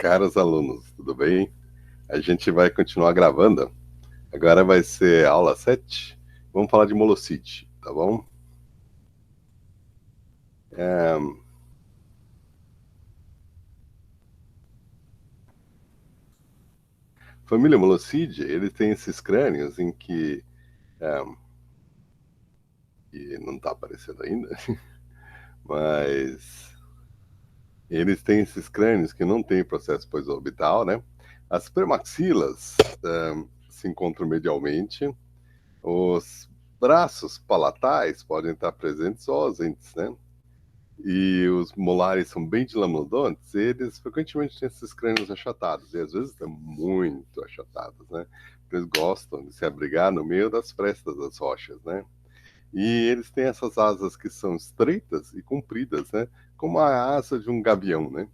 Caros alunos, tudo bem? A gente vai continuar gravando. Agora vai ser aula 7. Vamos falar de molocite, tá bom? É, família Molocide, ele tem esses crânios em que não está aparecendo ainda, mas eles têm esses crânios que não têm processo pós-orbital, né? As premaxilas se encontram medialmente, os braços palatais podem estar presentes ou ausentes, né? E os molares são bem dilaminodontes, eles frequentemente têm esses crânios achatados, e às vezes estão muito achatados, né? Eles gostam de se abrigar no meio das frestas das rochas, né? E eles têm essas asas que são estreitas e compridas, né? Como a asa de um gavião, né?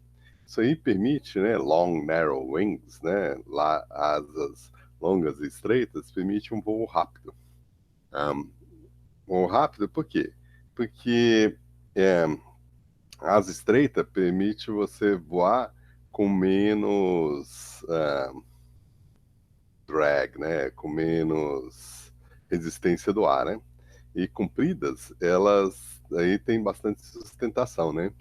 Isso aí permite, né? Long, narrow wings, né? Lá, asas longas e estreitas, permite um voo rápido. Um voo rápido por quê? Porque é, a asa estreita permite você voar com menos drag, né? Com menos resistência do ar, né? E compridas, elas aí tem bastante sustentação, né?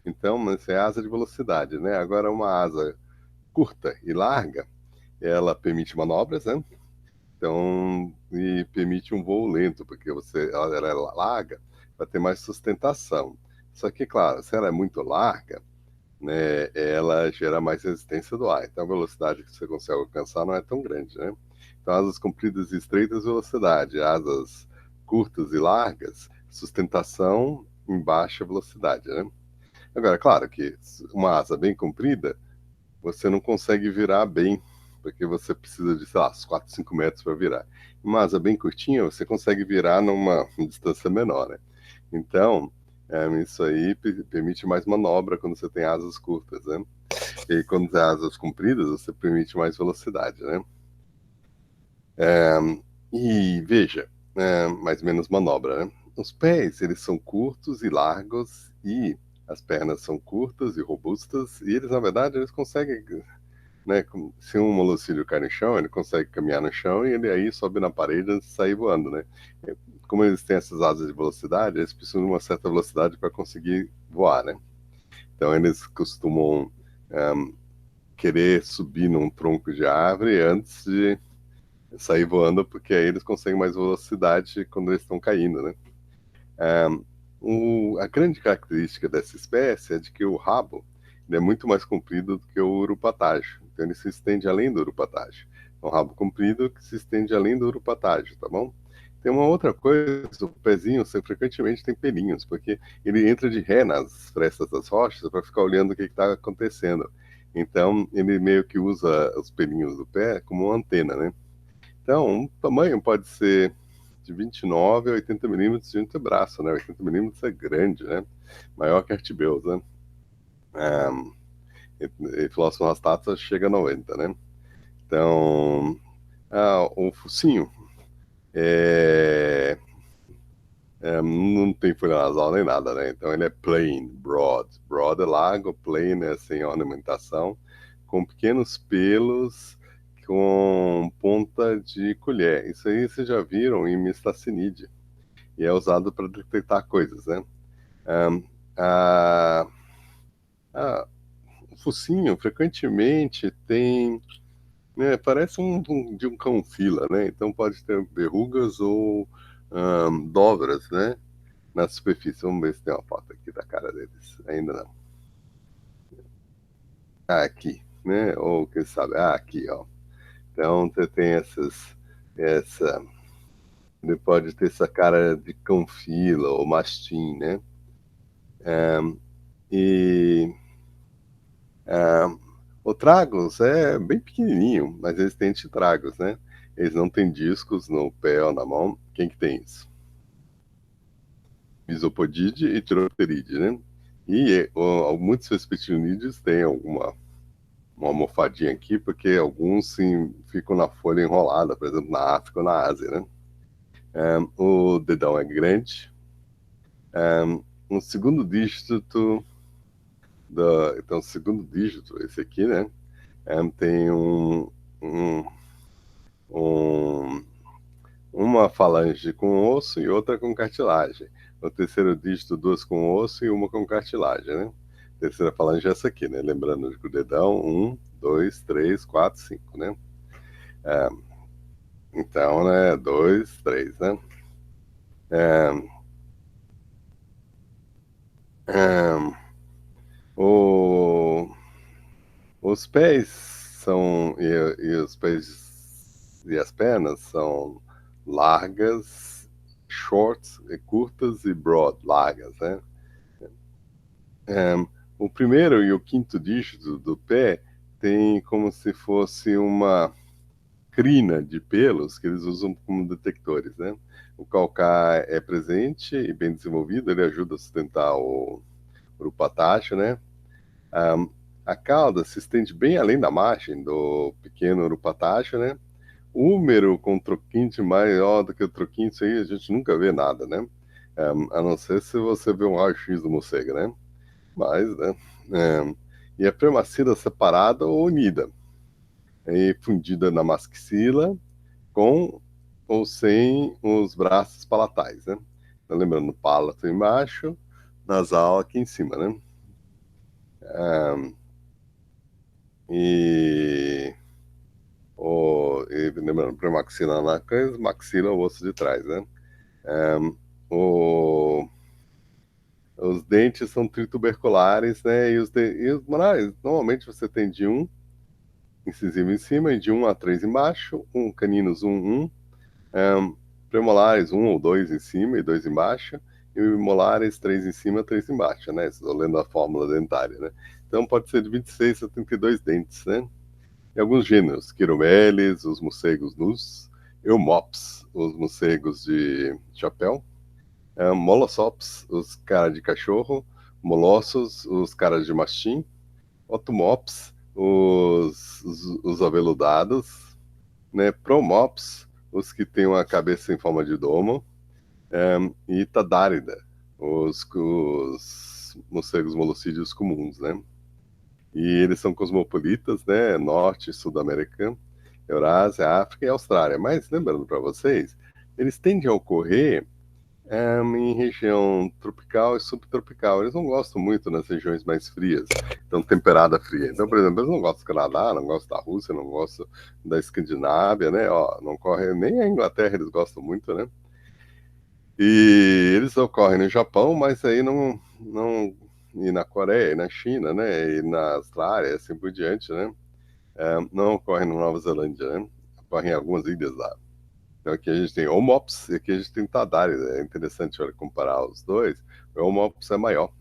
Então, essa é a asa de velocidade, né? Agora, uma asa curta e larga, ela permite manobras, né? Então, e permite um voo lento, porque ela é larga, vai ter mais sustentação. Só que, claro, se ela é muito larga, né, ela gera mais resistência do ar. Então a velocidade que você consegue alcançar não é tão grande, né? Então asas compridas e estreitas, velocidade. Asas curtas e largas, sustentação em baixa velocidade, né? Agora, claro que uma asa bem comprida, você não consegue virar bem, porque você precisa de, sei lá, uns 4, 5 metros para virar. Uma asa bem curtinha, você consegue virar numa distância menor, né? Então, isso aí permite mais manobra quando você tem asas curtas, né? E quando tem asas compridas, você permite mais velocidade, né? E veja, mais menos manobra, né? Os pés, eles são curtos e largos e as pernas são curtas e robustas e eles, na verdade, eles conseguem, né? Se um molocílio cai no chão, ele consegue caminhar no chão e ele aí sobe na parede e sair voando, né? Como eles têm essas asas de velocidade, eles precisam de uma certa velocidade para conseguir voar, né? Então eles costumam querer subir num tronco de árvore antes de sair voando, porque aí eles conseguem mais velocidade quando eles estão caindo, né? A grande característica dessa espécie é de que o rabo ele é muito mais comprido do que o urupatágio. Então ele se estende além do urupatágio. É um rabo comprido que se estende além do urupatágio, tá bom? Tem uma outra coisa, o pezinho você frequentemente tem pelinhos, porque ele entra de ré nas frestas das rochas para ficar olhando o que está acontecendo. Então, ele meio que usa os pelinhos do pé como uma antena, né? Então, o tamanho pode ser de 29 a 80 milímetros de antebraço, né? 80 milímetros é grande, né? Maior que Artibeus, né? E Philosopher rastata chega a 90, né? Então, o focinho é, não tem folha nasal nem nada, né? Então ele é plain, broad. Broad é largo, plain é sem ornamentação, com pequenos pelos com ponta de colher. Isso aí vocês já viram em mistacinide. E é usado para detectar coisas, né? Um, a, o focinho frequentemente tem, né, parece de um cão-fila, né? Então pode ter verrugas ou dobras, né? Na superfície. Vamos ver se tem uma foto aqui da cara deles. Ainda não. Aqui, né? Ou quem sabe, aqui, ó. Então você tem essa, ele pode ter essa cara de cão-fila ou mastim, né? E o Tragus é bem pequenininho, mas eles têm antitragos, né? Eles não têm discos no pé ou na mão. Quem que tem isso? Misopodide e Tiropteride, né? E muitos Vespertilinídeos têm uma almofadinha aqui, porque alguns sim, ficam na folha enrolada, por exemplo, na África ou na Ásia, né? O dedão é grande. No segundo dígito então, o segundo dígito, esse aqui, né? Tem um, um- uma falange com osso e outra com cartilagem. O terceiro dígito, duas com osso e uma com cartilagem, né? A terceira falange é essa aqui, né? Lembrando que o dedão, 1, 2, 3, 4, 5, né? É, então, né? 2, 3, né? É, é, o, os pés são, e os pés e as pernas são largas, shorts, curtas e broad, largas, né? É, o primeiro e o quinto dígito do pé tem como se fosse uma crina de pelos que eles usam como detectores, né? O calcar é presente e bem desenvolvido, ele ajuda a sustentar o urupatágio, né? Um, a cauda se estende bem além da margem do pequeno urupatágio, né? Húmero com troquinte maior do que o troquinte, isso aí a gente nunca vê nada, né? A não ser se você vê um raio-x do morcego, né? Mas, né? E a premacila separada ou unida, e fundida na maxila, com ou sem os braços palatais, né? Então, lembrando, palato embaixo, nasal aqui em cima, né? E, lembrando, premaxila na cães, maxila o osso de trás, né? O, os dentes são trituberculares, né? E os morais, normalmente você tem de um incisivo em cima e de 1 a 3 embaixo, caninos 1, premolares 1 ou 2 em cima e 2 embaixo, e molares 3 em cima, 3 embaixo, né? Estou lendo a fórmula dentária, né? Então pode ser de 26 a 32 dentes, né? E alguns gêneros, quiromeles, os morcegos nus, eumops, os morcegos de chapéu, molossops, os caras de cachorro, molossos, os caras de mastim, otomops, os aveludados, né? Promops, os que têm uma cabeça em forma de domo, e Tadárida, os morcegos molossídeos comuns, né? E eles são cosmopolitas, né? Norte, Sul-América, Eurásia, África e Austrália. Mas lembrando para vocês, eles tendem a ocorrer em região tropical e subtropical. Eles não gostam muito nas regiões mais frias, então temperada fria. Então, por exemplo, eles não gostam do Canadá, não gostam da Rússia, não gostam da Escandinávia, né? Ó, não corre nem a Inglaterra, eles gostam muito, né? E eles ocorrem no Japão, mas aí não e na Coreia, e na China, né? E na Austrália, assim por diante, né? Não ocorrem na Nova Zelândia, né? Ocorrem em algumas ilhas lá. Então aqui a gente tem Homops e aqui a gente tem Tadares. É interessante, olha, comparar os dois. O Homops é maior,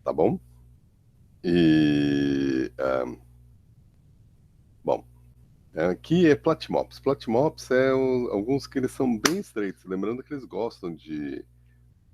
tá bom? E, bom, aqui é Platimops. Platimops alguns que eles são bem estreitos. Lembrando que eles gostam de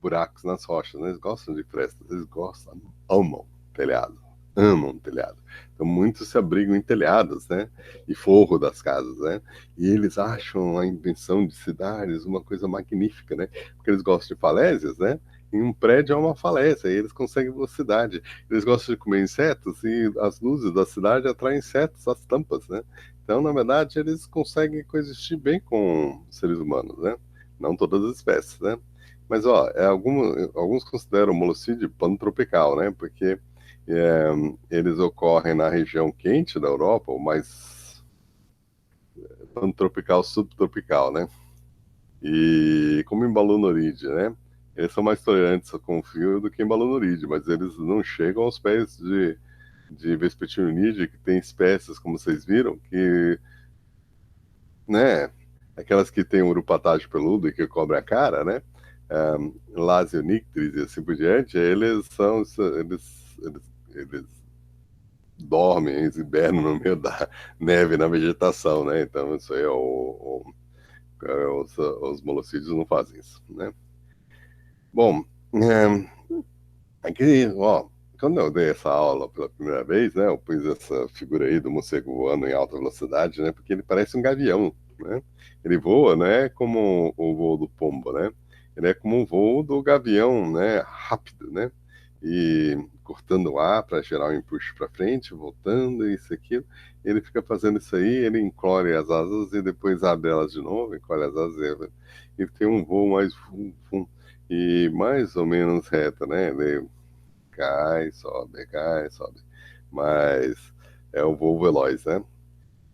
buracos nas rochas, né? Eles gostam de frestas, eles gostam, amam telhado, amam telhado. Então muitos se abrigam em telhados, né? E forro das casas, né? E eles acham a invenção de cidades uma coisa magnífica, né? Porque eles gostam de falésias, né? Em um prédio é uma falésia, e eles conseguem velocidade. Eles gostam de comer insetos e as luzes da cidade atraem insetos às tampas, né? Então, na verdade, eles conseguem coexistir bem com seres humanos, né? Não todas as espécies, né? Mas, ó, alguns consideram o molocídio pantropical, né? Porque é, eles ocorrem na região quente da Europa, ou mais pantropical, subtropical, né? E como em Balonoride, né? Eles são mais tolerantes com frio do que em Balonoride, mas eles não chegam aos pés de Vespertinionide, que tem espécies, como vocês viram, que, né? Aquelas que têm um urupatágio peludo e que cobre a cara, né? Lasionictris e assim por diante, eles dormem, eles hibernam no meio da neve na vegetação, né? Então isso aí os molossídeos não fazem isso, né? Bom, aqui, ó, quando eu dei essa aula pela primeira vez, né, eu pus essa figura aí do morcego voando em alta velocidade, né, porque ele parece um gavião, né? Ele voa, não é como o voo do pombo, né? Ele é como o voo do gavião, né, rápido, né? E cortando o ar para gerar um empuxo para frente, voltando, isso e aquilo. Ele fica fazendo isso aí, ele encolhe as asas e depois abre elas de novo, encolhe as asas e tem um voo mais e mais ou menos reto, né? Ele cai, sobe. Mas é um voo veloz, né?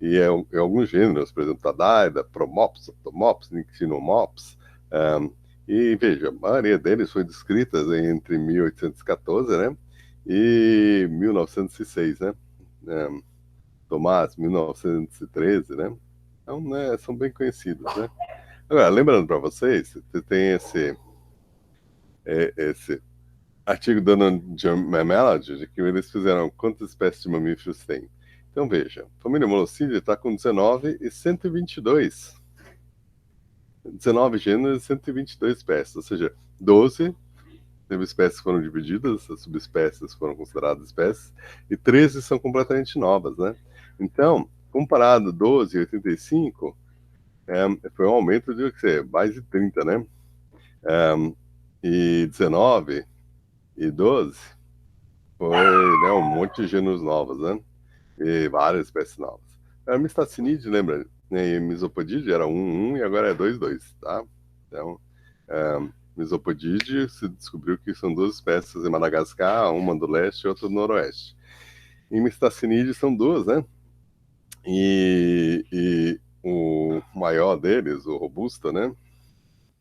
E é alguns gêneros, por exemplo, Tadaida, Promops, Optomops, Nyctinomops. Um, e veja, a maioria deles foi descrita entre 1814, né, e 1906, né? Tomás, 1913, né? Então, né, são bem conhecidos, né? Agora, lembrando para vocês, você tem esse artigo do John Mammalogy, de que eles fizeram quantas espécies de mamíferos tem. Então, veja, a família Molossidea está com 19 e 122. 19 gêneros e 122 espécies, ou seja, 12 teve espécies que foram divididas, as subespécies foram consideradas espécies, e 13 são completamente novas, né? Então, comparado 12 e 85, foi um aumento de mais de 30, né? E 19 e 12 foi, né, um monte de gêneros novos, né? E várias espécies novas. A Mistacinide, lembra? Né, Misopodide era 1, e agora é 2, tá? Então, Misopodide se descobriu que são duas espécies em Madagascar, uma do leste e outra do noroeste. Em Mistacinide são duas, né? E o maior deles, o robusta, né?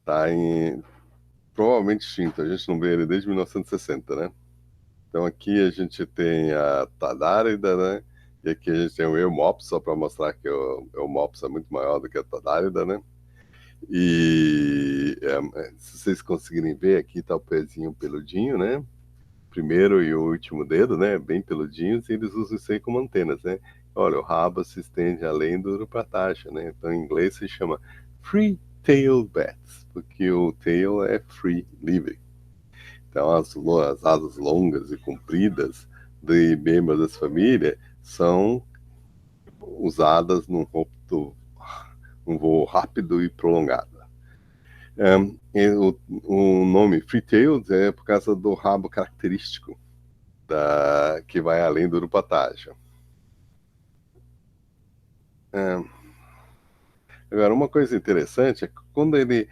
Tá provavelmente extinto. A gente não vê ele desde 1960, né? Então aqui a gente tem a Tadárida, né? E aqui a gente tem o Eumopsis, só para mostrar que o Eumopsis é muito maior do que a Tadárida, né? E se vocês conseguirem ver, aqui está o pezinho peludinho, né? Primeiro e o último dedo, né? Bem peludinhos, e eles usam isso aí como antenas, né? Olha, o rabo se estende além do uropatágio, né? Então em inglês se chama free-tailed bats, porque o tail é free, livre. Então, as asas longas e compridas de membros dessa família são usadas num voo rápido e prolongado. O nome Free-tailed é por causa do rabo característico que vai além do uropatágio. Agora, uma coisa interessante é que quando ele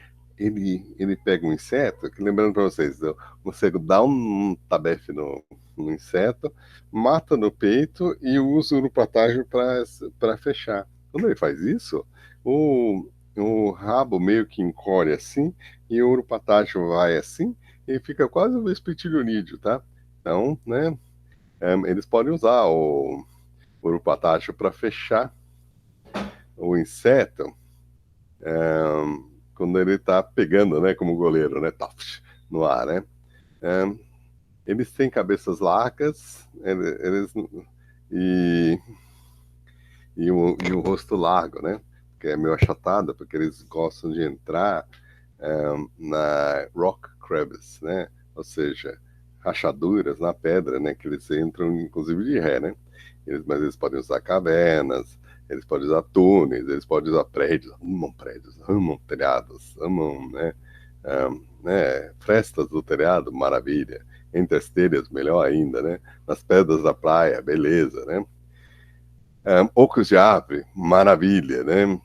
pega um inseto, que lembrando para vocês, o morcego dá um tabefe no inseto, mata no peito e usa o uropatágio para fechar. Quando ele faz isso, o rabo meio que encolhe assim, e o uropatágio vai assim, e fica quase um espetilionídeo, tá? Então, né, eles podem usar o uropatágio para fechar o inseto, quando ele está pegando, né, como goleiro, né, no ar, né? Eles têm cabeças largas, e, o rosto largo, né? Que é meio achatado, porque eles gostam de entrar na rock crevice, né? Ou seja, rachaduras na pedra, né? Que eles entram, inclusive, de ré, né? Mas eles podem usar cavernas, eles podem usar túneis, eles podem usar prédios, amam telhados, amam, né, frestas do telhado, maravilha. Entre as telhas, melhor ainda, né? Nas pedras da praia, beleza, né? Ocos de árvore, maravilha, né?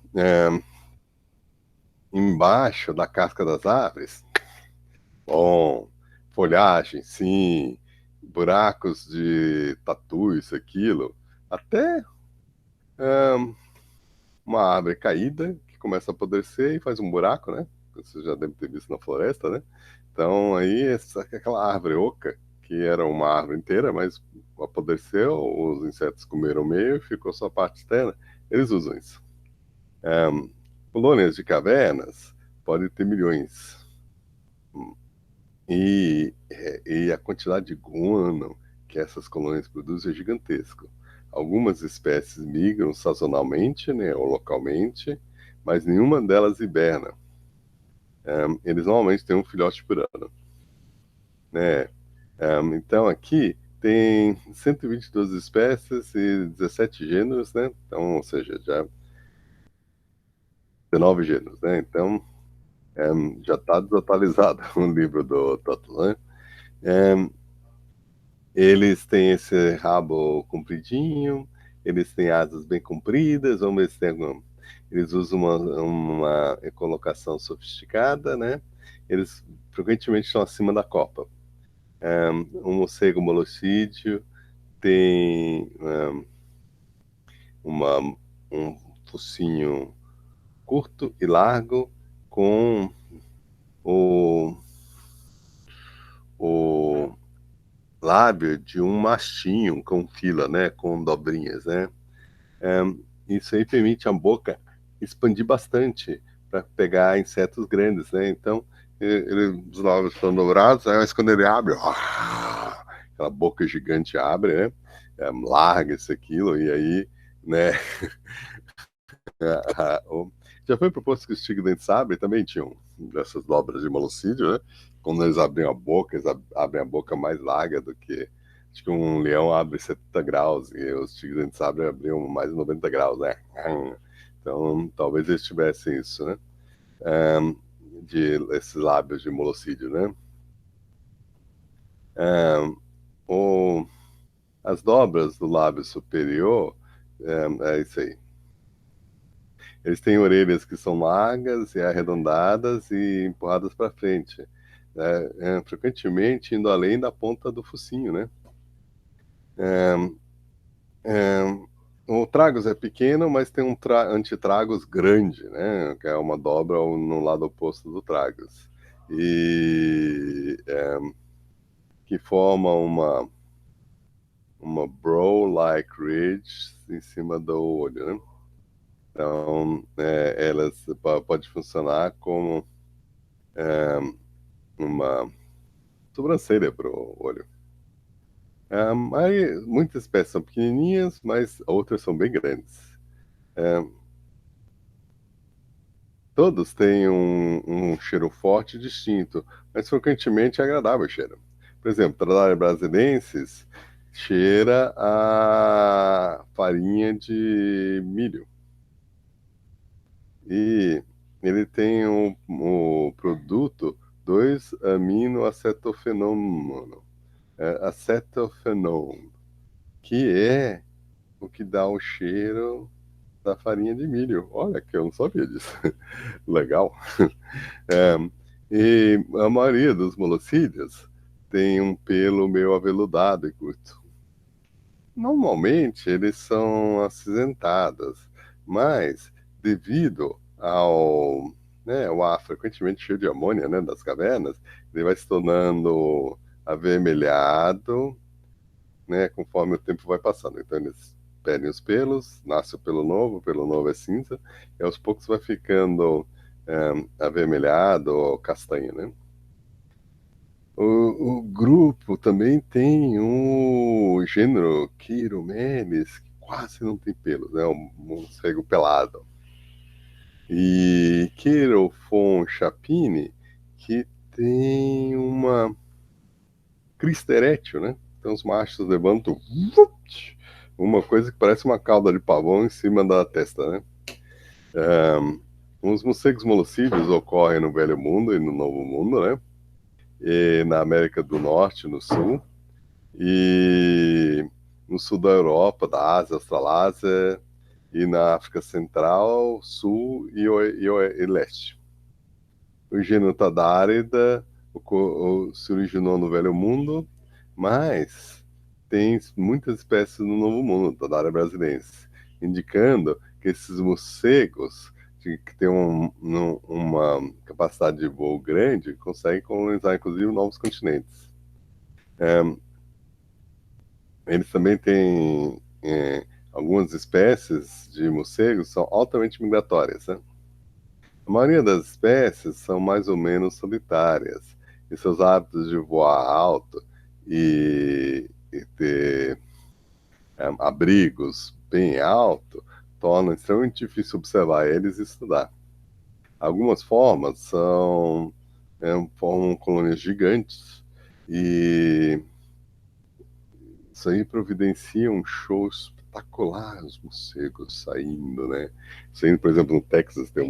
Embaixo da casca das árvores, bom. Folhagem, sim. Buracos de tatu, isso, aquilo. Até uma árvore caída que começa a apodrecer e faz um buraco, né? Você já deve ter visto na floresta, né? Então aí aquela árvore oca, que era uma árvore inteira, mas apodreceu, os insetos comeram meio e ficou só a parte externa. Eles usam isso. Colônias de cavernas podem ter milhões. E a quantidade de guano que essas colônias produzem é gigantesco. Algumas espécies migram sazonalmente, né, ou localmente, mas nenhuma delas hiberna. Eles normalmente têm um filhote por ano, né? Então aqui tem 122 espécies e 17 gêneros, né? Então, ou seja, já 19 gêneros, né? Então já está desatualizado o livro do Total, né? Eles têm esse rabo compridinho, eles têm asas bem compridas, vamos ver se tem alguma. Eles usam uma colocação sofisticada, né? Eles frequentemente estão acima da copa. Um morcego molocídeo tem uma, um focinho curto e largo com o, o lábio de um mastinho com fila, né? Com dobrinhas, né? Isso aí permite a boca expandir bastante para pegar insetos grandes, né? Então, os lábios estão dourados, mas quando ele abre, aquela boca gigante abre, né? Larga isso aquilo, e aí, né? Já foi proposto que os tigres-dentes-sabre também tinham dessas dobras de malocídio, né? Quando eles abriam a boca, eles abrem a boca mais larga do que. Acho que um leão abre 70 graus e os tigres-dentes-sabre abriam mais de 90 graus, né? Então, talvez eles tivessem isso, né? De esses lábios de molocídio, né? O, as dobras do lábio superior, é isso aí. Eles têm orelhas que são largas e arredondadas e empurradas para frente, né? Frequentemente indo além da ponta do focinho, né? É, o tragus é pequeno, mas tem um antitragus grande, né? Que é uma dobra no lado oposto do tragus. E que forma uma brow-like ridge em cima do olho, né? Então, elas pode funcionar como uma sobrancelha para o olho. Aí, muitas espécies são pequenininhas, mas outras são bem grandes. Todos têm um cheiro forte e distinto, mas frequentemente é agradável o cheiro. Por exemplo, Tradália brasilensis cheira a farinha de milho. E ele tem o produto 2-aminoacetofenona, acetofenone, que é o que dá o cheiro da farinha de milho. Olha, que eu não sabia disso. Legal. E a maioria dos molocídeos tem um pelo meio aveludado e curto. Normalmente eles são acinzentados, mas devido ao ar frequentemente cheio de amônia, né, das cavernas, ele vai se tornando avermelhado, né, conforme o tempo vai passando. Então eles perdem os pelos, nasce o pelo novo é cinza, e aos poucos vai ficando avermelhado ou castanho, né? O grupo também tem um gênero Chiromeles, que quase não tem pelos, né? Um morcego pelado. E Cheirophon chapini, que tem uma crista erétil, né? Então os machos levantam uma coisa que parece uma cauda de pavão em cima da testa, né? Os morcegos molocídeos ocorrem no Velho Mundo e no Novo Mundo, né? E na América do Norte, no Sul, e no sul da Europa, da Ásia, Australásia, e na África Central, Sul e Leste. O gênero Tadárida se originou no Velho Mundo, mas tem muitas espécies no Novo Mundo, Tadária brasilense, indicando que esses morcegos que têm uma capacidade de voo grande conseguem colonizar, inclusive, novos continentes. Eles também têm algumas espécies de morcegos são altamente migratórias, né? A maioria das espécies são mais ou menos solitárias, e seus hábitos de voar alto e ter abrigos bem alto tornam extremamente difícil observar eles e estudar. Algumas formas formam colônias gigantes e isso aí providencia um show espetacular, os morcegos saindo, né? Saindo, por exemplo, no Texas tem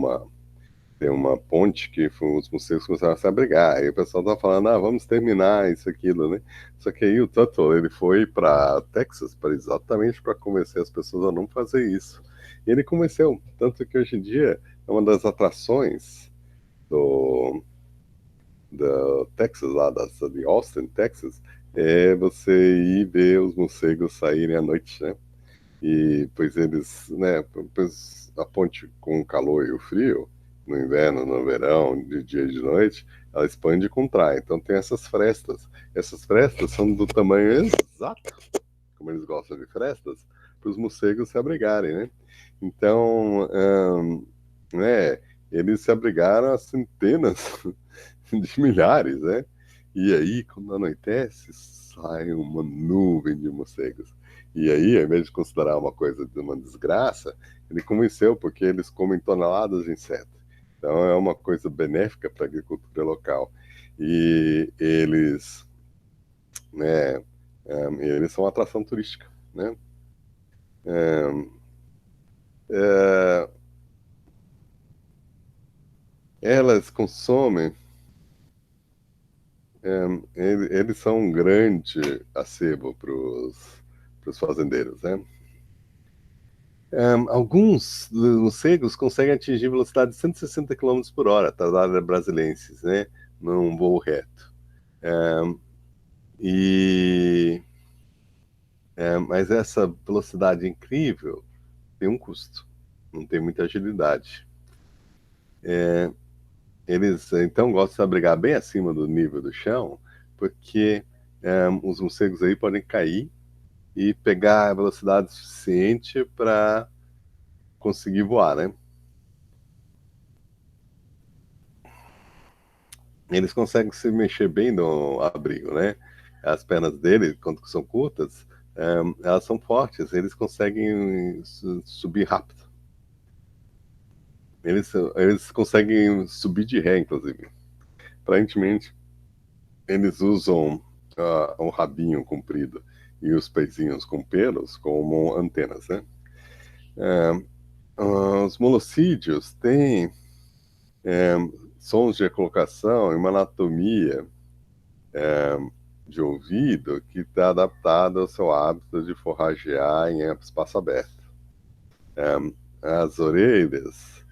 tem uma ponte que os morcegos começaram a se abrigar. Aí o pessoal tava falando, vamos terminar isso, aquilo, né? Só que aí o Tuttle, ele foi para Texas exatamente para convencer as pessoas a não fazer isso. E ele convenceu, tanto que hoje em dia é uma das atrações do, da Texas, lá de Austin, Texas, é você ir ver os morcegos saírem à noite, né? E pois eles, né, pois a ponte com o calor e o frio, no inverno, no verão, de dia e de noite, ela expande e contrai. Então tem essas frestas. Essas frestas são do tamanho exato, como eles gostam de frestas, para os morcegos se abrigarem, né? Então, né, eles se abrigaram a centenas de milhares, né? E aí, quando anoitece, sai uma nuvem de morcegos. E aí, ao invés de considerar uma coisa de uma desgraça, ele convenceu porque eles comem toneladas de insetos. Então é uma coisa benéfica para a agricultura local. E eles, né, eles são uma atração turística, né? É, elas consomem, eles são um grande acebo para os fazendeiros, né? Alguns morcegos conseguem atingir velocidade de 160 km por hora, tardaria brasilenses, né? Num voo reto. E, mas essa velocidade incrível tem um custo, não tem muita agilidade. Eles então gostam de abrigar bem acima do nível do chão, porque os morcegos aí podem cair e pegar a velocidade suficiente para conseguir voar, né? Eles conseguem se mexer bem no abrigo, né? As pernas dele, quando são curtas, elas são fortes, eles conseguem subir rápido. Eles conseguem subir de ré, inclusive. Aparentemente, eles usam o rabinho comprido e os pezinhos com pelos como antenas, né? Os molosídeos têm sons de ecolocação e uma anatomia de ouvido que está adaptado ao seu hábito de forragear em espaço aberto. As orelhas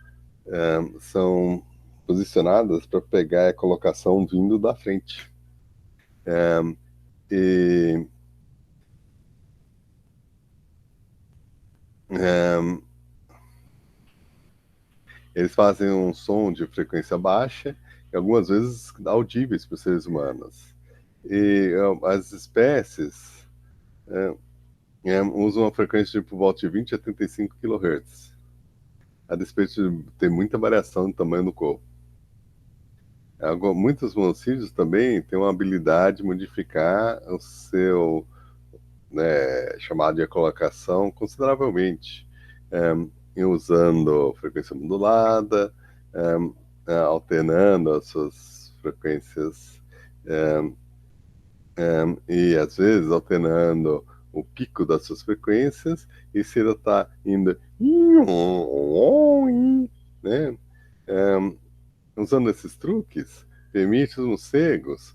são posicionadas para pegar a colocação vindo da frente. E eles fazem um som de frequência baixa e algumas vezes audíveis para os seres humanos. E as espécies usam uma frequência de por volta de 20 a 35 kHz, a despeito de ter muita variação de tamanho do corpo. Muitos monocídios também têm uma habilidade de modificar o seu, né, chamado de ecolocação consideravelmente, usando frequência modulada, alternando as suas frequências e às vezes alternando o pico das suas frequências e se ele está indo, né? Usando esses truques, permite os morcegos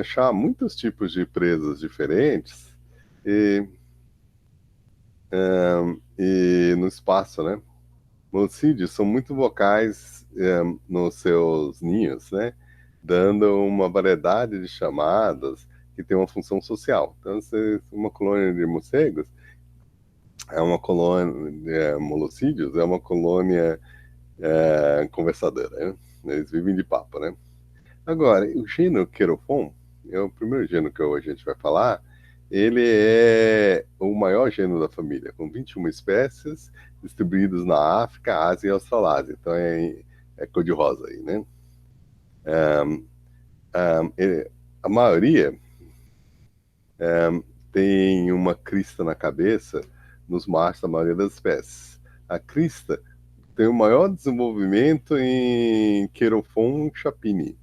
achar muitos tipos de presas diferentes e, e no espaço, né? Monocídeos são muito vocais nos seus ninhos, né? Dando uma variedade de chamadas que tem uma função social. Então, se uma colônia de morcegos é uma colônia de molocídeos, é uma colônia conversadora, né? Eles vivem de papo, né? Agora, o gênero Querofon, é o primeiro gênero que hoje a gente vai falar, ele é o maior gênero da família, com 21 espécies distribuídas na África, Ásia e Australásia. Então é cor-de-rosa aí, né? A maioria tem uma crista na cabeça nos machos da maioria das espécies. A crista tem o maior desenvolvimento em Querofon chapini,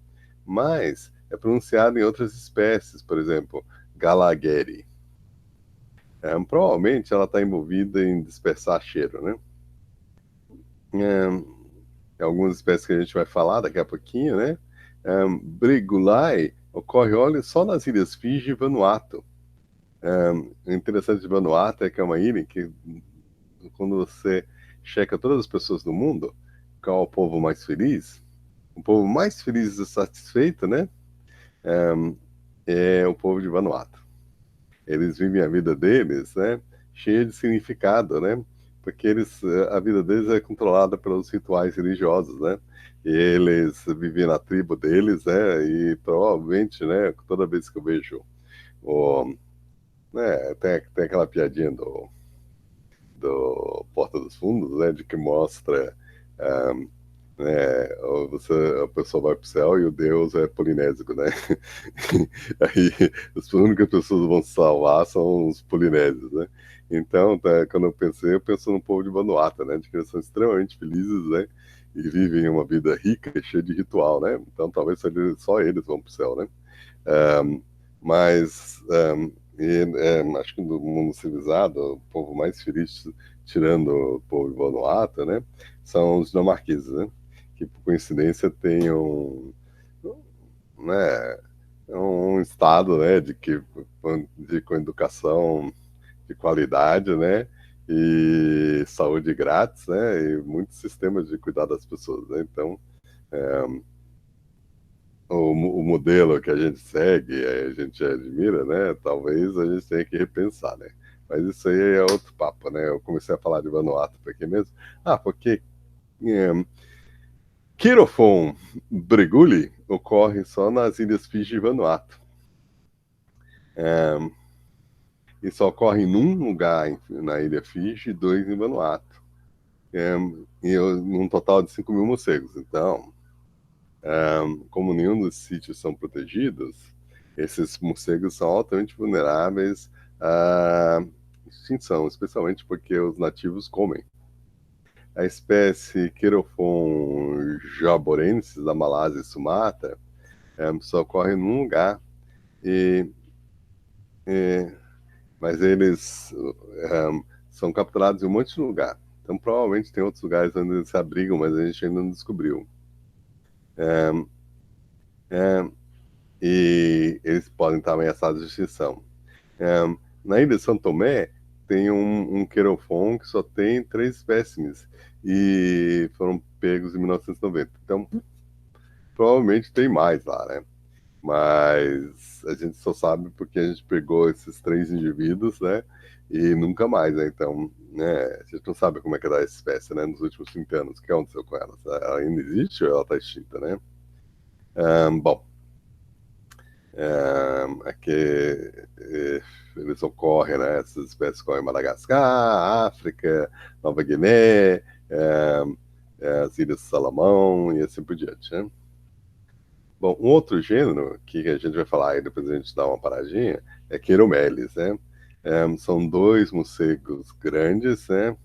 mas é pronunciado em outras espécies, por exemplo, Galagueri. Provavelmente ela está envolvida em dispersar cheiro, né? algumas espécies que a gente vai falar daqui a pouquinho, né? Brigulae ocorre, olha, só nas ilhas Fiji e Vanuatu. O interessante de Vanuatu é que é uma ilha que, quando você checa todas as pessoas do mundo, qual é o povo mais feliz? O povo mais feliz e satisfeito, né? É o povo de Vanuatu. Eles vivem a vida deles, né? Cheia de significado, né? Porque a vida deles é controlada pelos rituais religiosos, né? E eles vivem na tribo deles, né? E provavelmente, né? Toda vez que eu vejo o, né? Tem aquela piadinha do Porta dos Fundos, né? De que mostra, né? A pessoa vai para o céu e o Deus é polinésico, né? Aí as únicas pessoas que vão se salvar são os polinésios, né? Então, quando eu penso no povo de Vanuatu, né? De que eles são extremamente felizes, né? E vivem uma vida rica, cheia de ritual, né? Então, talvez só eles vão para o céu, né? Um, mas acho que no mundo civilizado, o povo mais feliz, tirando o povo de Vanuatu, né? São os dinamarqueses, né? Que por coincidência têm né, um estado, né, com educação de qualidade, né, e saúde grátis, né, e muitos sistemas de cuidar das pessoas, né? Então, o modelo que a gente segue, a gente admira, né, talvez a gente tenha que repensar, né? Mas isso aí é outro papo, né? Eu comecei a falar de Vanuatu por aqui mesmo. Porque é, Quirofon Breguli ocorre só nas ilhas Fiji e Vanuatu. É, e só ocorre num lugar na ilha Fiji e dois em Vanuatu. Num total de 5 mil morcegos. Então, como nenhum dos sítios são protegidos, esses morcegos são altamente vulneráveis à extinção, especialmente porque os nativos comem. A espécie Querofon jaborensis da Malásia e Sumatra só ocorre num lugar, e, e mas eles são capturados em um monte de lugar. Então, provavelmente tem outros lugares onde eles se abrigam, mas a gente ainda não descobriu. É, e eles podem estar ameaçados de extinção. Na ilha de São Tomé, tem um querofon que só tem 3 espécimes e foram pegos em 1990. Então, provavelmente tem mais lá, né? Mas a gente só sabe porque a gente pegou esses 3 indivíduos, né? E nunca mais, né? Então, né? A gente não sabe como é que é da espécie, né? Nos últimos 30 anos, o que aconteceu com elas? Ela ainda existe ou ela está extinta, né? Bom, aqui eles ocorrem, né? Essas espécies ocorrem em Madagascar, África, Nova Guiné, as Ilhas Salomão e assim por diante, né? Bom, um outro gênero que a gente vai falar e depois a gente dá uma paradinha é Queiromeles, né? São 2 morcegos grandes, né?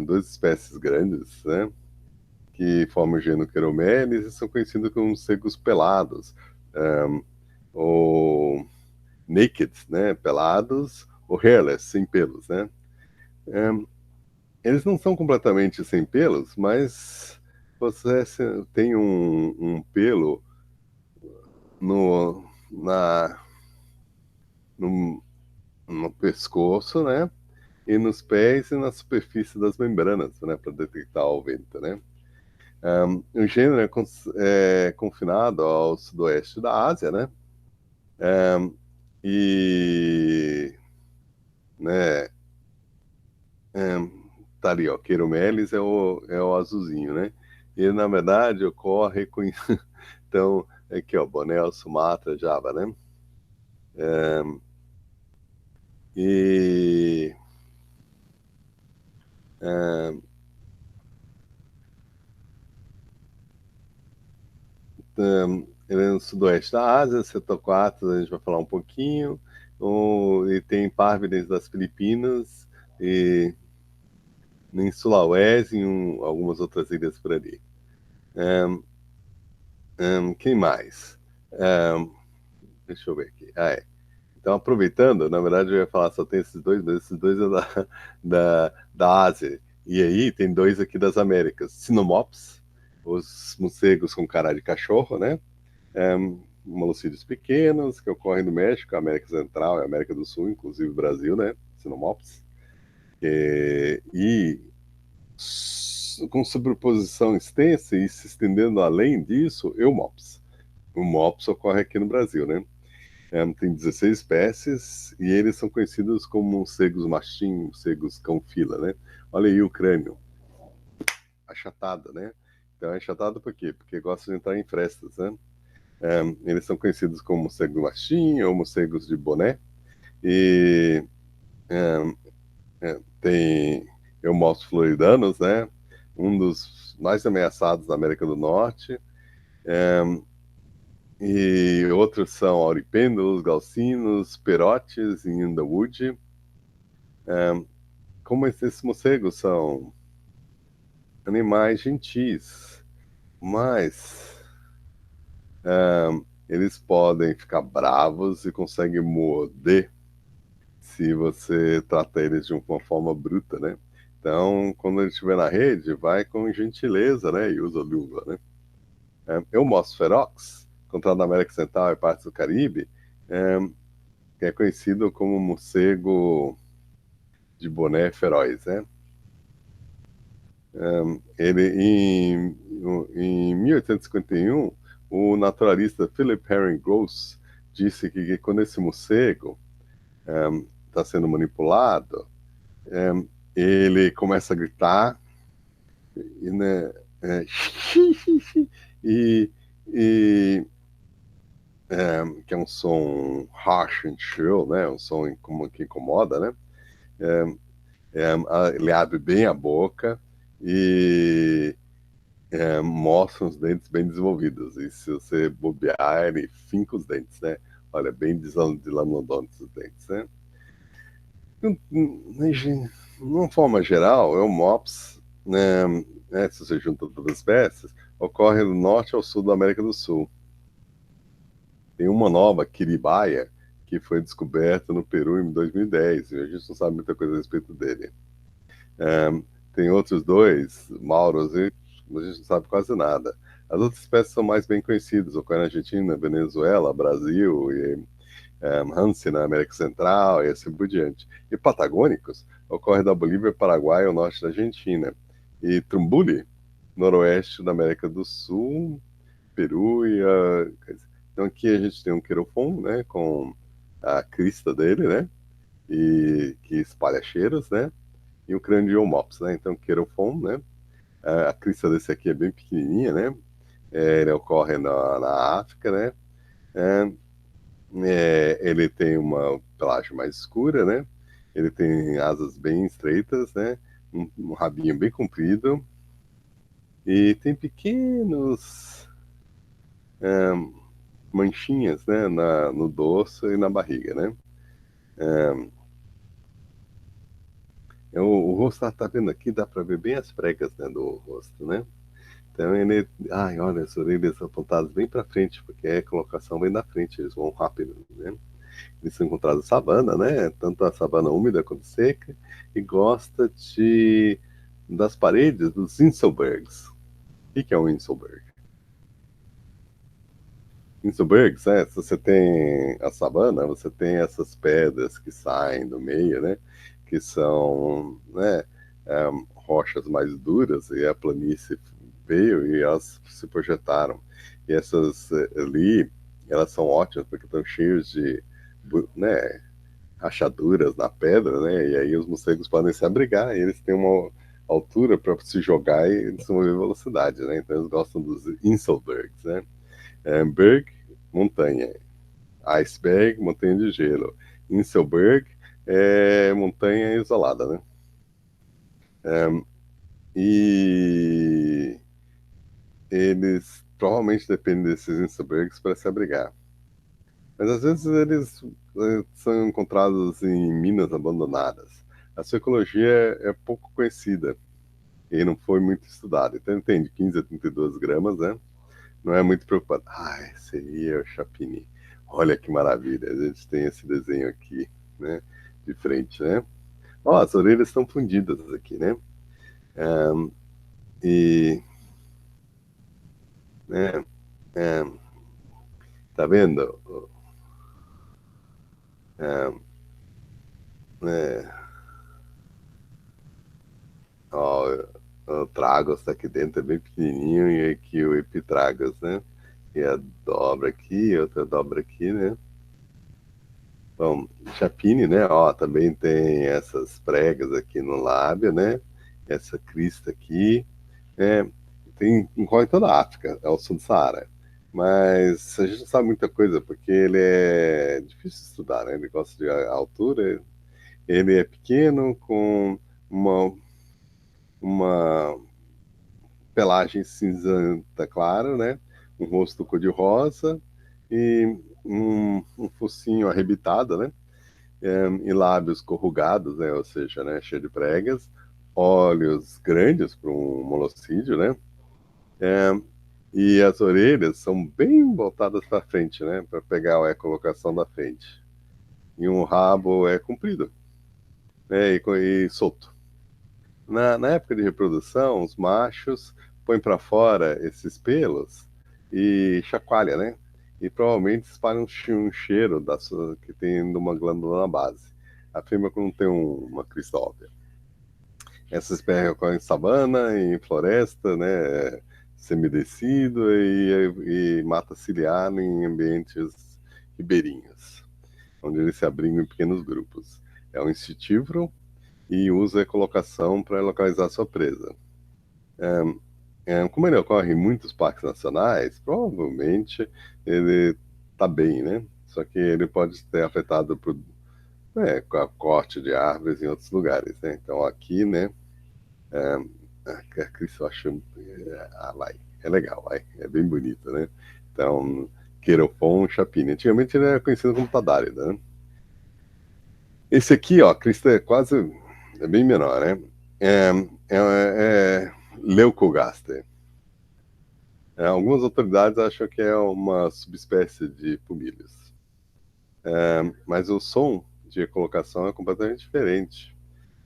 2 espécies grandes, né? Que formam o gênero Queiromeles e são conhecidos como morcegos pelados, ou naked, né? Pelados, ou hairless, sem pelos, né? Eles não são completamente sem pelos, mas você tem um pelo no, na, no, no pescoço, né? E nos pés e na superfície das membranas, né? Para detectar o vento, né? O gênero é confinado ao sudoeste da Ásia, né? E, né? Tá ali, ó, Queiromeles é o azulzinho, né? E na verdade ocorre com então aqui, ó, Bornéu, Sumatra, Java, né? E ele é no sudoeste da Ásia, setor 4, a gente vai falar um pouquinho. E tem parvidens das Filipinas e em Sulawesi e algumas outras ilhas por ali. Quem mais? Deixa eu ver aqui. Então, aproveitando, na verdade eu ia falar só tem esses dois, mas esses dois é da Ásia. E aí tem 2 aqui das Américas, Sinomops os morcegos com cara de cachorro, né? Malocídeos pequenos que ocorrem no México, América Central e América do Sul, inclusive Brasil, né? Sinomopsis. E com sobreposição extensa e se estendendo além disso, Eumops. O Mops ocorre aqui no Brasil, né? Tem 16 espécies e eles são conhecidos como morcegos machim, morcegos cão-fila, né? Olha aí o crânio, achatado, né? Então é achatado por quê? Porque gosta de entrar em frestas, né? Eles são conhecidos como morcegos machim ou morcegos de boné e tem Eumops floridanos, né? Um dos mais ameaçados da América do Norte. E outros são auripêndulos, galcinos, perotes e underwood. Como esses morcegos são animais gentis, mas eles podem ficar bravos e conseguem morder se você trata eles de uma forma bruta, né? Então, quando ele estiver na rede, vai com gentileza, né? E usa luva, né? Eumos ferox, encontrado na América Central e partes do Caribe, que é conhecido como morcego de boné feroz, né? Ele, em 1851, o naturalista Philip Herring Gross disse que quando esse morcego está sendo manipulado, ele começa a gritar, e, né, é, e, e que é um som harsh and shrill, né? Um som como que incomoda, né? Ele abre bem a boca e mostra os dentes bem desenvolvidos. E se você bobear, ele finca os dentes, né? Olha, bem dilamnodontes os dentes, né? De uma forma geral, é o MOPS, né, se você junta todas as espécies, ocorre do norte ao sul da América do Sul. Tem uma nova, Kiribaya, que foi descoberta no Peru em 2010, e a gente não sabe muita coisa a respeito dele. Tem outros dois, Mauros, e a gente não sabe quase nada. As outras espécies são mais bem conhecidas, ocorrem na Argentina, Venezuela, Brasil, e Hanse na América Central, e assim por diante. E patagônicos ocorrem da Bolívia, Paraguai ao norte da Argentina. E Trumbuli, noroeste da América do Sul, Peru e então aqui a gente tem um querofon, né, com a crista dele, né, e que espalha cheiros, né, e o Crandiomops, né, então querofon, né, a crista desse aqui é bem pequenininha, né, ele ocorre na África, né, ele tem uma pelagem mais escura, né, ele tem asas bem estreitas, né, um rabinho bem comprido e tem pequenos manchinhas, né, no dorso e na barriga, né. O rosto, tá vendo aqui, dá para ver bem as pregas, né, do rosto, né. Então ele, ai, olha, as orelhas apontadas bem para frente, porque a colocação vem da frente, eles vão rápido, né. Eles são encontrados na savana, né, tanto a savana úmida quanto seca, e gosta das paredes dos Inselbergs. O que é um Inselberg? Inselbergs, se você tem a savana, você tem essas pedras que saem do meio, né, que são, né, rochas mais duras, e a planície veio e elas se projetaram. E essas ali, elas são ótimas porque estão cheias de, né, rachaduras na pedra, né, e aí os morcegos podem se abrigar, e eles têm uma altura para se jogar e desenvolver velocidade, né, então eles gostam dos Inselbergs, né. Berg, montanha. Iceberg, montanha de gelo. Inselberg é montanha isolada, né? E eles provavelmente dependem desses Inselbergs para se abrigar. Mas às vezes eles são encontrados em minas abandonadas. A sua ecologia é pouco conhecida e não foi muito estudada. Então tem de 15 a 32 gramas, né? Não é muito preocupante. Ai, seria o Chapini. Olha que maravilha, a gente tem esse desenho aqui, né? De frente, né? Ó, as orelhas estão fundidas aqui, né? E né? É, tá vendo? É, é, ó, o Tragos tá aqui dentro, é bem pequenininho, e aqui o Epitragas, né? E a dobra aqui, outra dobra aqui, né? Bom, Chapine, né? Ó, também tem essas pregas aqui no lábio, né? Essa crista aqui. É, ocorre em toda a África, é o sul do Saara. Mas a gente não sabe muita coisa, porque ele é difícil de estudar, né? Ele gosta de altura, ele é pequeno, com uma, uma pelagem cinzenta clara, né? Um rosto cor-de-rosa e um focinho arrebitado, né? E lábios corrugados, né? Ou seja, né? Cheio de pregas, olhos grandes para um molocídio, né? É, e as orelhas são bem voltadas para frente, né? Para pegar a ecolocação da frente. E um rabo é comprido, né? E solto. Na época de reprodução, os machos põem para fora esses pelos e chacoalha, né? E provavelmente espalham um cheiro que tem numa glândula na base. A fêmea não tem uma crista óbvia. Essas espécies ocorrem em savana, em floresta, né? Semidescido e mata ciliar em ambientes ribeirinhos, onde eles se abrigam em pequenos grupos. É um instintívorro e usa a ecolocação para localizar sua presa. Como ele ocorre em muitos parques nacionais, provavelmente ele está bem, né? Só que ele pode ser afetado por com a corte de árvores em outros lugares, né? Então aqui, né? A Cris eu acho, vai, é legal, vai, é bem bonito, né? Então, Queropon Chapine. Antigamente ele era conhecido como Tadárida, né? Esse aqui, ó, Crista é quase, é bem menor, né? É, é Leucogaster. Algumas autoridades acham que é uma subespécie de pumílios. Mas o som de ecolocação é completamente diferente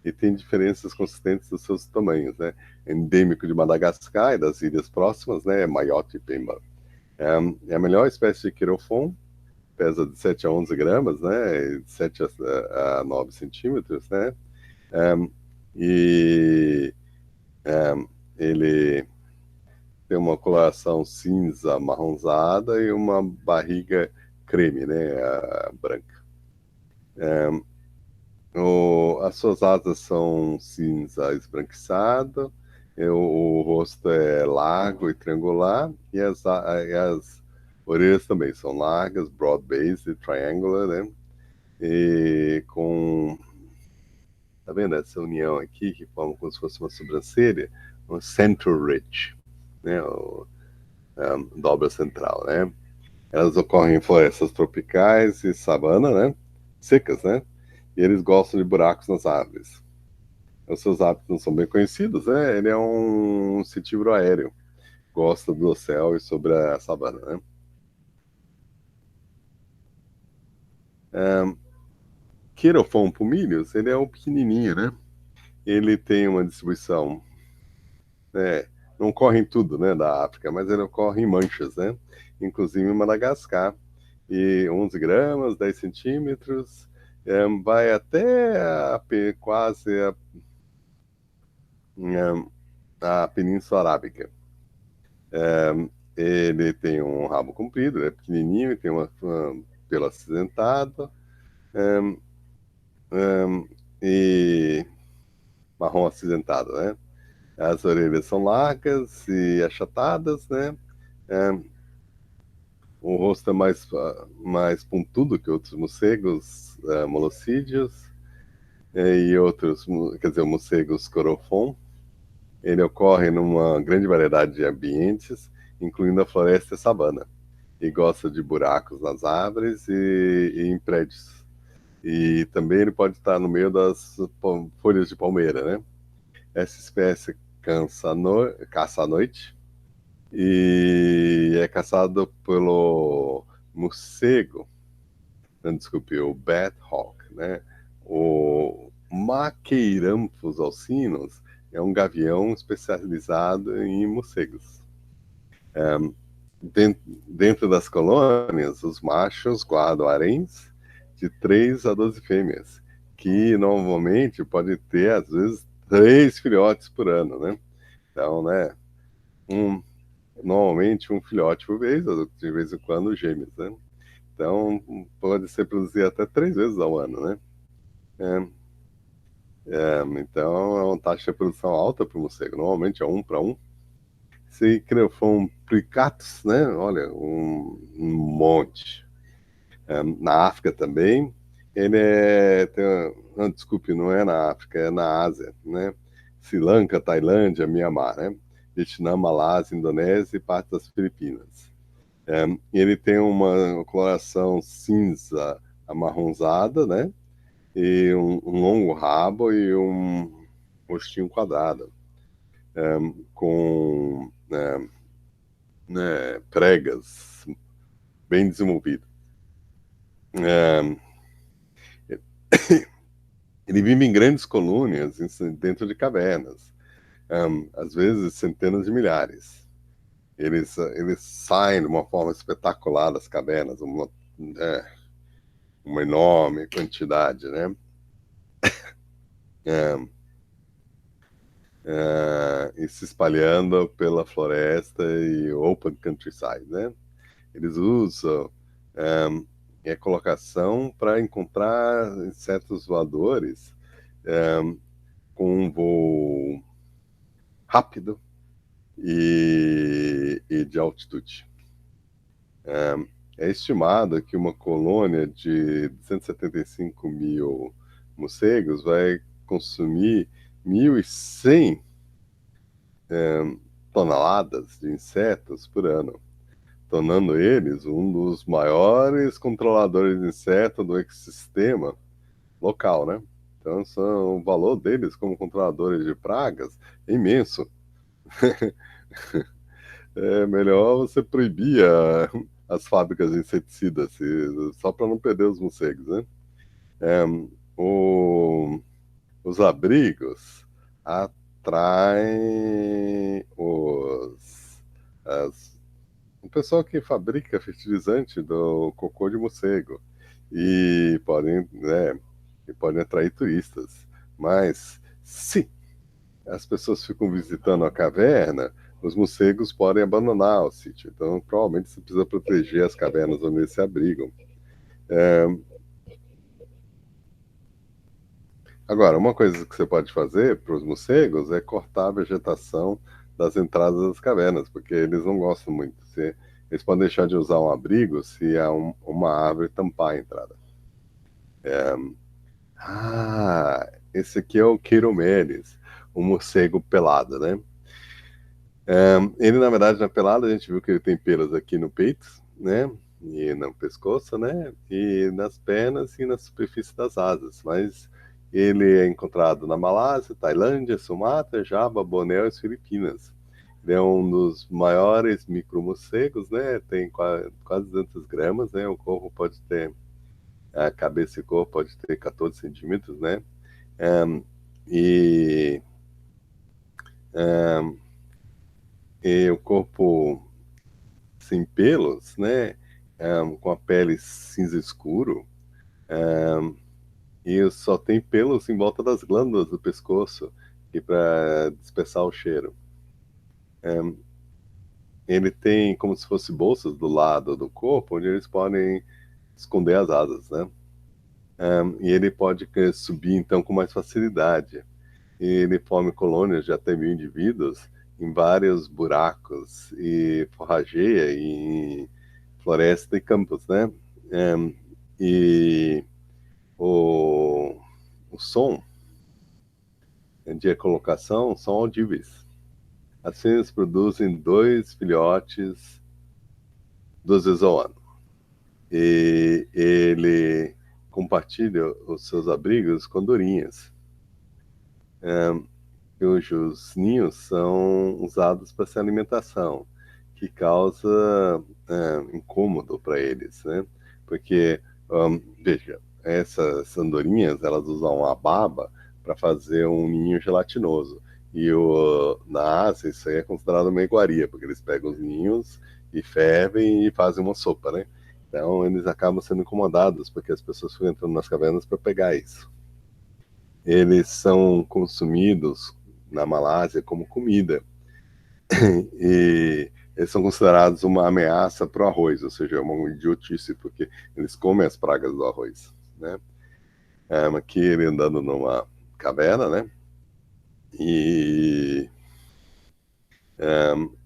e tem diferenças consistentes dos seus tamanhos, né? Endêmico de Madagascar e das ilhas próximas, né? Mayotte e Pemba. É a melhor espécie de quirofon, pesa de 7 a 11 gramas, né? De 7 a 9 centímetros, né? E ele tem uma coloração cinza amarronzada e uma barriga creme, né? Branca. As suas asas são cinza esbranquiçado, o rosto é largo e triangular, e as orelhas também são largas, broad-based, triangular, né? E com, tá vendo essa união aqui, que forma como se fosse uma sobrancelha, um central ridge, né? Dobra central, né? Elas ocorrem em florestas tropicais e savana, né? Secas, né? E eles gostam de buracos nas árvores. Os seus hábitos não são bem conhecidos, né? Ele é um insetívoro aéreo, gosta do céu e sobre a savana, né? Querofon pumílios, ele é um pequenininho, né? Ele tem uma distribuição, né? Não ocorre em tudo, né, da África, mas ele ocorre em manchas, né? Inclusive em Madagascar. E 11 gramas, 10 centímetros, vai até quase a Península Arábica. Ele tem um rabo comprido, é pequenininho, tem pelo acinzentado e marrom acinzentado, né? As orelhas são largas e achatadas, né? Um, o rosto é mais pontudo que outros morcegos molocídeos e outros, quer dizer, morcegos corofon. Ele ocorre numa grande variedade de ambientes, incluindo a floresta e a savana, e gosta de buracos nas árvores e em prédios. E também ele pode estar no meio das folhas de palmeira, né? Essa espécie caça à noite e é caçado pelo morcego, não, desculpe, o bat hawk, né? O Maqueiranthus alcinus é um gavião especializado em morcegos. Dentro das colônias, os machos guardam haréns de 3 a 12 fêmeas, que normalmente pode ter, às vezes, 3 filhotes por ano, né? Então, né, um, normalmente um filhote por vez, ou de vez em quando gêmeos, né? Então, pode ser produzido até 3 vezes ao ano, né? Então, é uma taxa de produção alta para o morcego. Normalmente é 1 para 1. Se for um plicatus, né? Olha, um monte. Na África também. Ele não, desculpe, não é na África, é na Ásia, né? Sri Lanka, Tailândia, Mianmar, né? Vietnã, Malásia, Indonésia e parte das Filipinas. Ele tem uma coloração cinza amarronzada, né? E um longo rabo e um rostinho quadrado, com né, pregas bem desenvolvidas. Ele vive em grandes colônias dentro de cavernas, às vezes centenas de milhares. Eles saem de uma forma espetacular das cavernas, uma enorme quantidade, né? E se espalhando pela floresta e open countryside, né? Eles usam a colocação para encontrar insetos voadores com um voo rápido e de altitude. É estimado que uma colônia de 275 mil morcegos vai consumir 1.100 toneladas de insetos por ano, tornando eles um dos maiores controladores de insetos do ecossistema local, né? Então, o valor deles como controladores de pragas é imenso. É melhor você proibir as fábricas de inseticidas, só para não perder os morcegos, né? O, os abrigos atraem o pessoal que fabrica fertilizante do cocô de morcego e podem atrair turistas. Mas se as pessoas ficam visitando a caverna, os morcegos podem abandonar o sítio. Então, provavelmente você precisa proteger as cavernas onde eles se abrigam. Agora, uma coisa que você pode fazer para os morcegos é cortar a vegetação das entradas das cavernas, porque eles não gostam muito. Eles podem deixar de usar um abrigo se há uma árvore tampar a entrada. Esse aqui é o Chiromedes, o morcego pelado, né? Ele, na verdade, na pelada, a gente viu que ele tem pelos aqui no peito, né? E no pescoço, né? E nas pernas e na superfície das asas. Mas ele é encontrado na Malásia, Tailândia, Sumatra, Java, Bornéu e as Filipinas. Ele é um dos maiores micromorcegos, né? Tem quase 200 gramas, né? O corpo pode ter, a cabeça e o corpo pode ter 14 centímetros, né? E o corpo sem pelos, né? Com a pele cinza escuro, e só tem pelos em volta das glândulas do pescoço e para dispersar o cheiro. Ele tem como se fosse bolsas do lado do corpo onde eles podem esconder as asas, né? E ele pode subir então com mais facilidade. E ele forma colônias de até 1.000 indivíduos em vários buracos e forrageia em floresta e campos, né? E o som de colocação são audíveis. Assim, eles produzem 2 filhotes 2 vezes ao ano. E ele compartilha os seus abrigos com andorinhas, cujos ninhos são usados para essa alimentação, que causa incômodo para eles, né? Porque, veja, essas andorinhas, elas usam a baba para fazer um ninho gelatinoso. E na Ásia, isso aí é considerado uma iguaria, porque eles pegam os ninhos e fervem e fazem uma sopa, né? Então eles acabam sendo incomodados porque as pessoas ficam entrando nas cavernas para pegar isso. Eles são consumidos na Malásia como comida e eles são considerados uma ameaça para o arroz, ou seja, é uma idiotice porque eles comem as pragas do arroz, né? Aqui ele andando numa caverna, né? E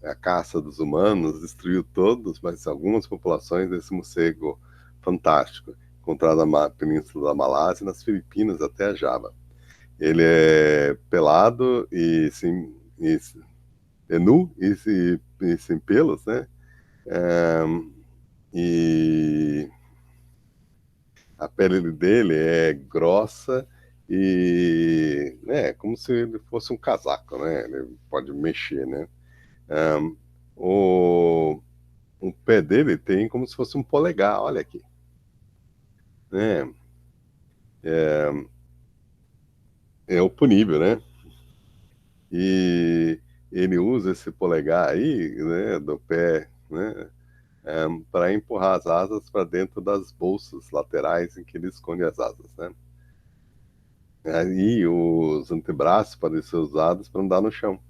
a caça dos humanos destruiu todos, mas algumas populações desse morcego fantástico, encontrado na Península da Malásia, nas Filipinas até a Java. Ele é pelado é nu e sem pelos, né? E a pele dele é grossa e é como se ele fosse um casaco, né? Ele pode mexer, né? Um, o, o pé dele tem como se fosse um polegar, olha aqui, né? É oponível, né? E ele usa esse polegar aí, né, do pé, né, para empurrar as asas para dentro das bolsas laterais em que ele esconde as asas, né? Aí os antebraços podem ser usados para andar no chão.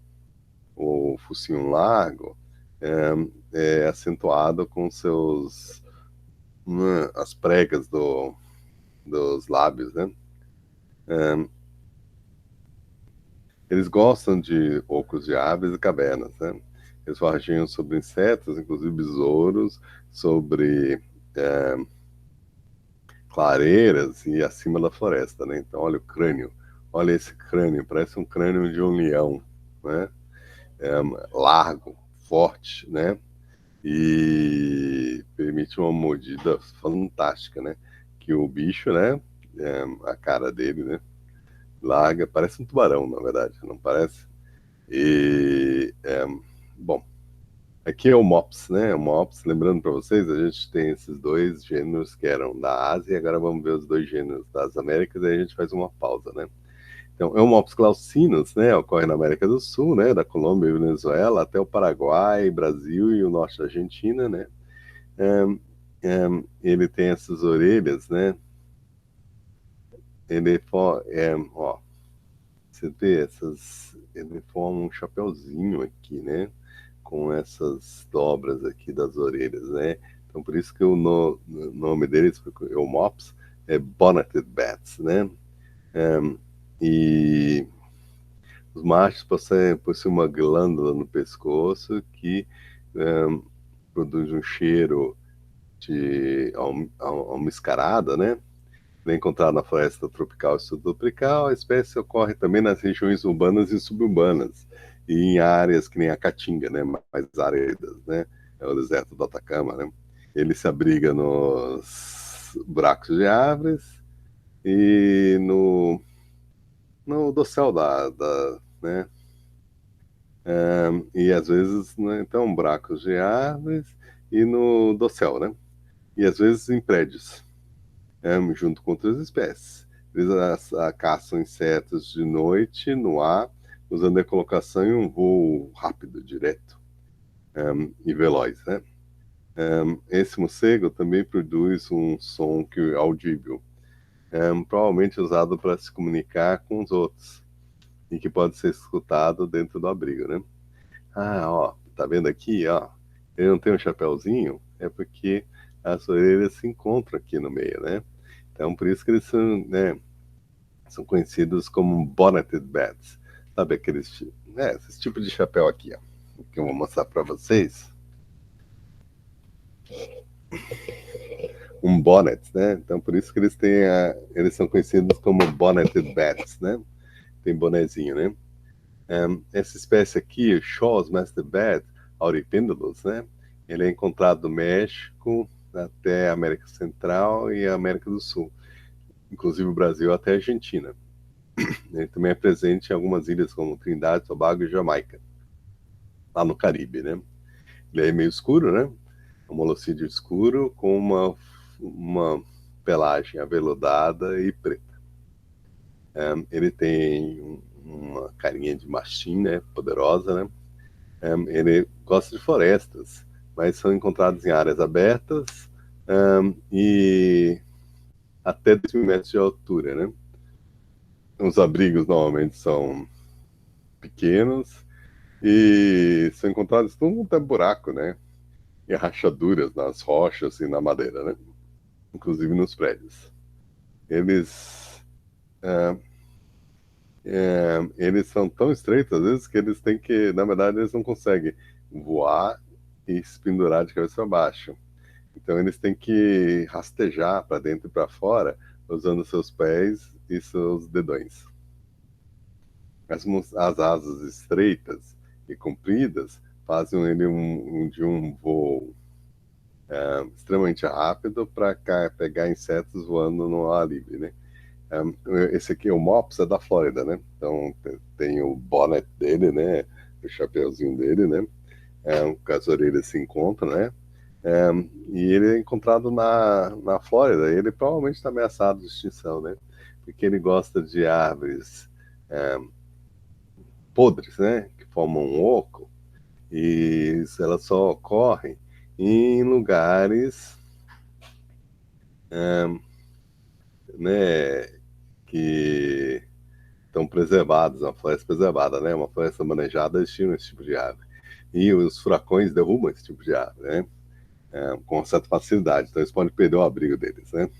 O focinho largo é acentuado com as pregas dos lábios, né? Eles gostam de ocos de aves e cavernas, né? Eles forageiam sobre insetos, inclusive besouros, sobre clareiras e acima da floresta, né? Então, olha o crânio. Olha esse crânio, parece um crânio de um leão, né? Largo, forte, né? E permite uma mordida fantástica, né? Que o bicho, né? A cara dele, né? Larga, parece um tubarão, na verdade, não parece? E, bom, aqui é o MOPS, né? O MOPS, lembrando para vocês, a gente tem esses dois gêneros que eram da Ásia, e agora vamos ver os dois gêneros das Américas, e aí a gente faz uma pausa, né? Então, é o MOPS glaucinus, né? Ocorre na América do Sul, né? Da Colômbia e Venezuela até o Paraguai, Brasil e o norte da Argentina, né? Ele tem essas orelhas, né? Ó, você vê ele forma um chapeuzinho aqui, né? Com essas dobras aqui das orelhas, né? Então, por isso que o nome deles, o MOPS, é Bonneted Bats, né? E os machos possuem uma glândula no pescoço que produz um cheiro de almiscarada, né? É encontrado na floresta tropical e subtropical. A espécie ocorre também nas regiões urbanas e suburbanas e em áreas que nem a Caatinga, né, mais áridas, né, é o deserto do Atacama, né. Ele se abriga nos buracos de árvores e no dossel né, e às vezes, né, então, buracos de árvores e no dossel, né, e às vezes em prédios. Junto com outras espécies. Eles caçam insetos de noite, no ar, usando a ecolocação em um voo rápido, direto e veloz, né? Esse morcego também produz um som audível, provavelmente usado para se comunicar com os outros, e que pode ser escutado dentro do abrigo, né? Ah, ó, tá vendo aqui, ó? Ele não tem um chapéuzinho, é porque as orelhas se encontram aqui no meio, né? Então, por isso que eles são, né, são conhecidos como bonneted bats. Sabe aqueles, né, esse tipo de chapéu aqui, ó, que eu vou mostrar para vocês. Um bonnet, né? Então, por isso que eles são conhecidos como bonneted bats, né? Tem bonezinho, né? Essa espécie aqui, o Shaw's Master Bat auripindulus, né? Ele é encontrado no México até a América Central e a América do Sul, inclusive o Brasil até a Argentina. Ele também é presente em algumas ilhas como Trindade, Tobago e Jamaica, lá no Caribe, né? Ele é meio escuro, né? Um molocídio escuro com uma pelagem aveludada e preta. Ele tem uma carinha de mastim, né? Poderosa, né? Ele gosta de florestas, mas são encontrados em áreas abertas e até 2.000 metros de altura, né? Os abrigos normalmente são pequenos e são encontrados tudo quanto é buraco, né? E rachaduras nas rochas e na madeira, né? Inclusive nos prédios. Eles eles são tão estreitos às vezes que eles têm que, na verdade, eles não conseguem voar e se pendurar de cabeça para baixo. Então eles têm que rastejar para dentro e para fora usando seus pés e seus dedões. As asas estreitas e compridas fazem ele de um voo extremamente rápido para pegar insetos voando no ar livre, né? Esse aqui, o Mops, é da Flórida, né? Então tem o bonnet dele, né? O chapeuzinho dele, né? Com as orelhas se encontram, né? E ele é encontrado na Flórida. Ele provavelmente está ameaçado de extinção, né? Porque ele gosta de árvores podres, né? Que formam um oco. E elas só ocorrem em lugares, né? Que estão preservados, uma floresta preservada, né? Uma floresta manejada, eles tiram esse tipo de árvore. E os furacões derrubam esse tipo de árvore, né? Com certa facilidade. Então eles podem perder o abrigo deles, né?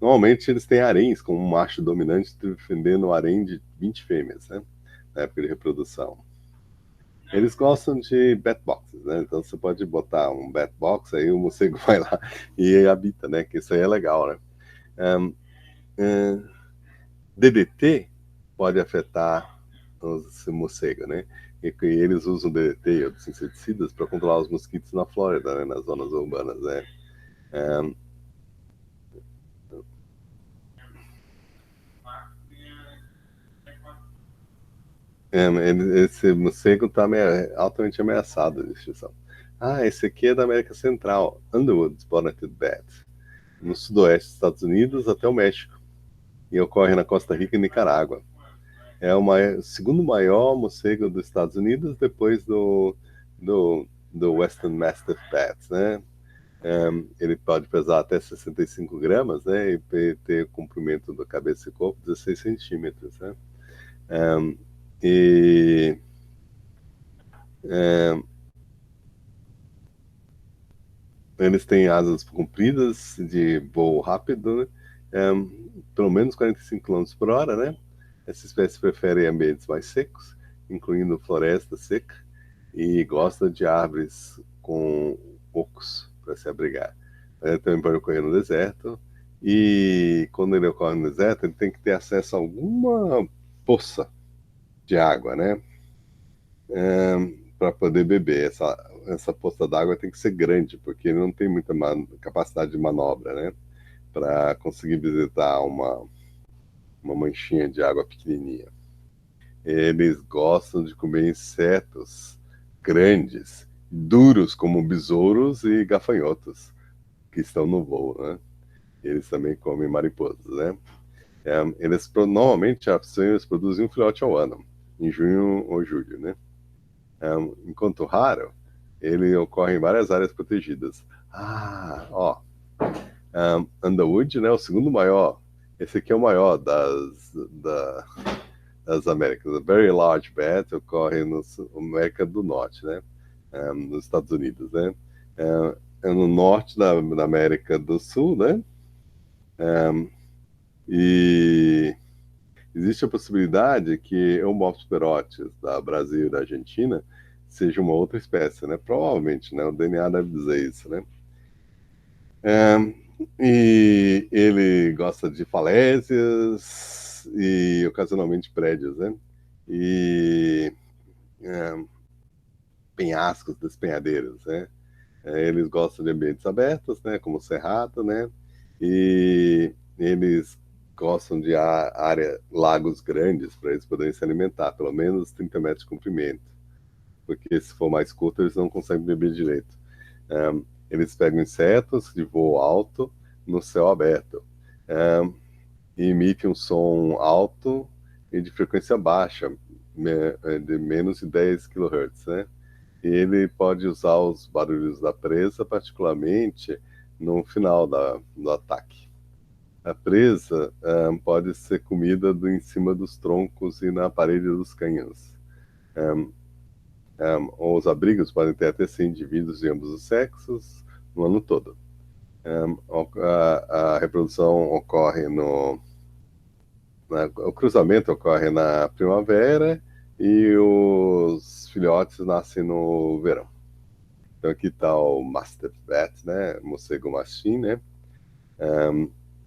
Normalmente eles têm haréns, com um macho dominante defendendo um harém de 20 fêmeas, né? Na época de reprodução. Eles gostam de bat boxes, né? Então você pode botar um bat box, aí o morcego vai lá e habita, né? Que isso aí é legal, né? Um, um, DDT pode afetar os morcegos, né? E eles usam DDT e outros inseticidas para controlar os mosquitos na Flórida, né? Nas zonas urbanas, né? Esse morcego está altamente ameaçado de extinção. Ah, esse aqui é da América Central, Underwood's Bonneted Bat, no sudoeste dos Estados Unidos até o México, e ocorre na Costa Rica e Nicarágua. É o segundo maior morcego dos Estados Unidos, depois do Western Mastiff Bat, né? Ele pode pesar até 65 gramas, né? E ter o comprimento da cabeça e corpo 16 centímetros, né? E eles têm asas compridas de voo rápido, né? Pelo menos 45 km por hora, né? Essa espécie prefere ambientes mais secos, incluindo floresta seca, e gosta de árvores com ocos para se abrigar. Ele também pode ocorrer no deserto, e quando ele ocorre no deserto, ele tem que ter acesso a alguma poça de água, né? Para poder beber. Essa poça d'água tem que ser grande, porque ele não tem muita capacidade de manobra, né? Para conseguir visitar uma manchinha de água pequenininha. Eles gostam de comer insetos grandes, duros como besouros e gafanhotos, que estão no voo, né? Eles também comem mariposas, né? Eles normalmente eles produzem um filhote ao ano, em junho ou julho, né? Enquanto raro, ele ocorre em várias áreas protegidas. Underwood, né, o segundo maior. Esse aqui é o maior das Américas. A Very Large Bat ocorre na América do Norte, né? Nos Estados Unidos, né? No norte da América do Sul, né? E existe a possibilidade que o Mopsperotes da Brasil e da Argentina seja uma outra espécie, né? Provavelmente, né? O DNA deve dizer isso, né? E ele gosta de falésias e ocasionalmente prédios, né? E penhascos, despenhadeiros, né? Eles gostam de ambientes abertos, né? Como o cerrado, né? E eles gostam de lagos grandes para eles poderem se alimentar, pelo menos 30 metros de comprimento, porque se for mais curto eles não conseguem beber direito. Eles pegam insetos de voo alto no céu aberto e emitem um som alto e de frequência baixa, de menos de 10 kHz, né? ele pode usar os barulhos da presa, particularmente no final do ataque. A presa pode ser comida em cima dos troncos e na parede dos canhões. Os abrigos podem ter até 100 indivíduos de ambos os sexos no ano todo. A reprodução ocorre o cruzamento ocorre na primavera e os filhotes nascem no verão. Então aqui está o Master Bat, né, morcego mastim, né,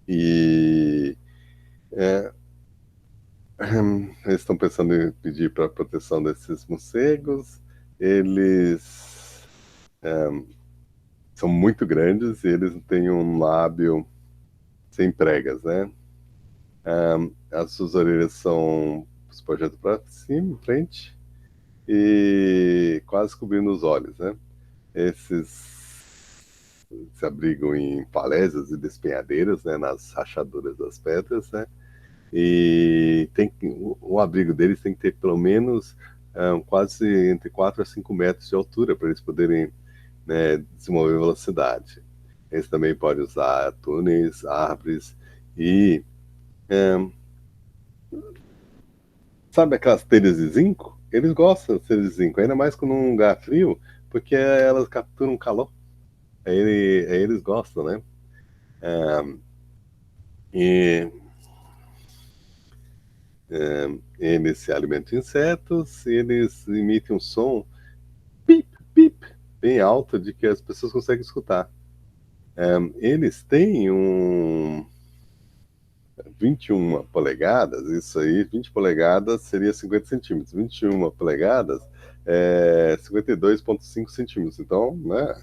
e eles estão pensando em pedir para a proteção desses morcegos. Eles são muito grandes e eles têm um lábio sem pregas, né? As suas orelhas são projetam para cima, em frente, e quase cobrindo os olhos, né? Esses se abrigam em falésias e despenhadeiras, né? Nas rachaduras das pedras, né? E o abrigo deles tem que ter pelo menos quase entre 4 a 5 metros de altura para eles poderem, né, desenvolver velocidade. Eles também podem usar túneis, árvores e sabe aquelas telhas de zinco? Eles gostam de telhas de zinco, ainda mais quando um lugar frio, porque elas capturam calor. Aí eles gostam, né? E eles se alimentam de insetos, eles emitem um som pip, pip, bem alto de que as pessoas conseguem escutar. Eles têm 21 polegadas, isso aí, 20 polegadas seria 50 centímetros, 21 polegadas é 52,5 centímetros, então, né,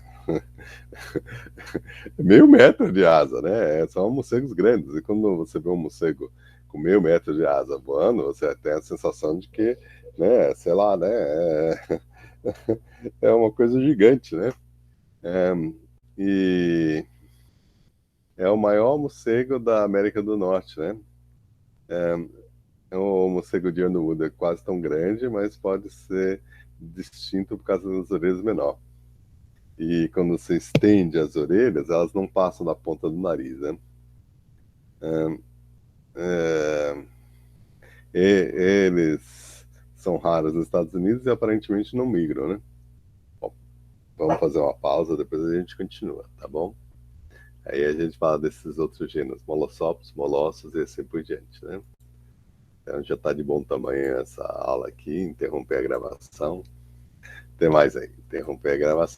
meio metro de asa, né, são morcegos grandes, e quando você vê um morcego com meio metro de asa voando, você tem a sensação de que, né, sei lá, né, é uma coisa gigante, né, e é o maior morcego da América do Norte, né. O morcego de Underwood é quase tão grande, mas pode ser distinto por causa das orelhas menor. E quando você estende as orelhas, elas não passam da ponta do nariz, né? É, eles são raros nos Estados Unidos e aparentemente não migram, né? Bom, vamos fazer uma pausa, depois a gente continua, tá bom? Aí a gente fala desses outros gêneros, Molossopos, Molossos e assim por diante, né? Então já está de bom tamanho essa aula aqui, interromper a gravação. Tem mais aí, interromper a gravação.